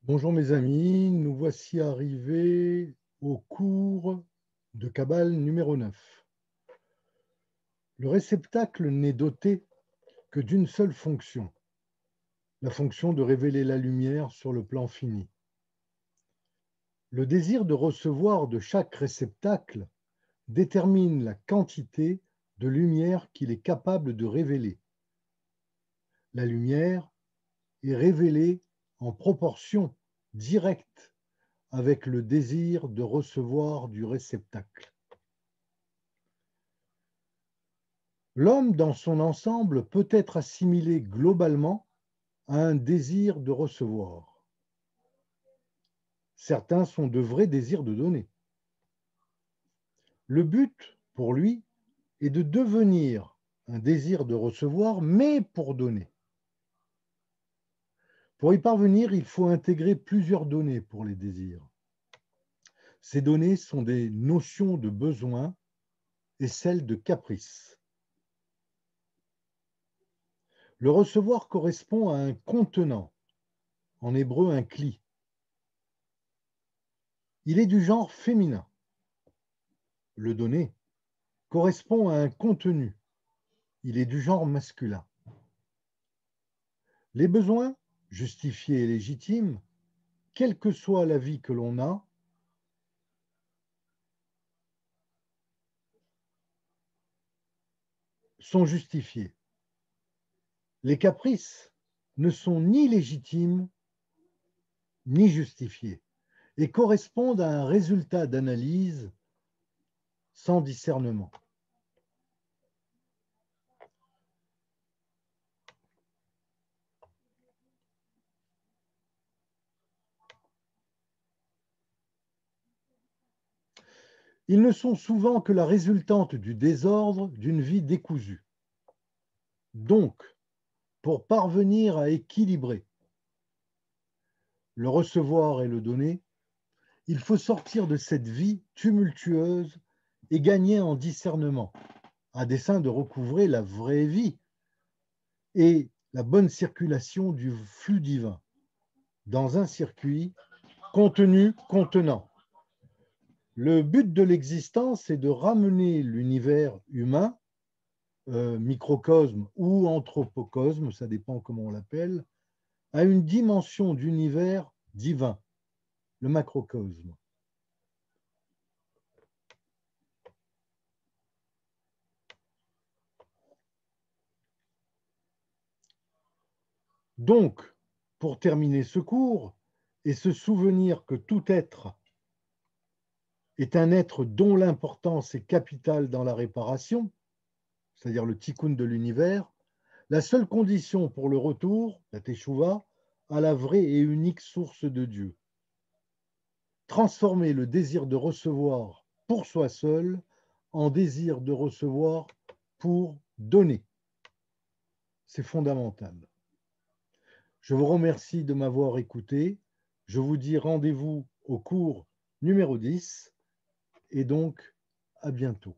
Bonjour mes amis, nous voici arrivés au cours de Kabbale numéro 9. Le réceptacle n'est doté que d'une seule fonction, la fonction de révéler la lumière sur le plan fini. Le désir de recevoir de chaque réceptacle détermine la quantité de lumière qu'il est capable de révéler. La lumière est révélée en proportion directe avec le désir de recevoir du réceptacle. L'homme dans son ensemble peut être assimilé globalement à un désir de recevoir. Certains sont de vrais désirs de donner. Le but, pour lui, est de devenir un désir de recevoir, mais pour donner. Pour y parvenir, il faut intégrer plusieurs données pour les désirs. Ces données sont des notions de besoin et celles de caprice. Le recevoir correspond à un contenant, en hébreu un kli. Il est du genre féminin. Le donner correspond à un contenu. Il est du genre masculin. Les besoins, justifiés et légitimes, quelle que soit la vie que l'on a, sont justifiés. Les caprices ne sont ni légitimes ni justifiés et correspondent à un résultat d'analyse sans discernement. Ils ne sont souvent que la résultante du désordre d'une vie décousue. Donc, pour parvenir à équilibrer le recevoir et le donner, il faut sortir de cette vie tumultueuse et gagner en discernement, à dessein de recouvrer la vraie vie et la bonne circulation du flux divin dans un circuit contenu-contenant. Le but de l'existence est de ramener l'univers humain, microcosme ou anthropocosme, ça dépend comment on l'appelle, à une dimension d'univers divin, le macrocosme. Donc, pour terminer ce cours et se souvenir que tout être est un être dont l'importance est capitale dans la réparation, c'est-à-dire le tikkun de l'univers, la seule condition pour le retour, la teshuva, à la vraie et unique source de Dieu. Transformer le désir de recevoir pour soi seul en désir de recevoir pour donner. C'est fondamental. Je vous remercie de m'avoir écouté. Je vous dis rendez-vous au cours numéro 10 et donc à bientôt.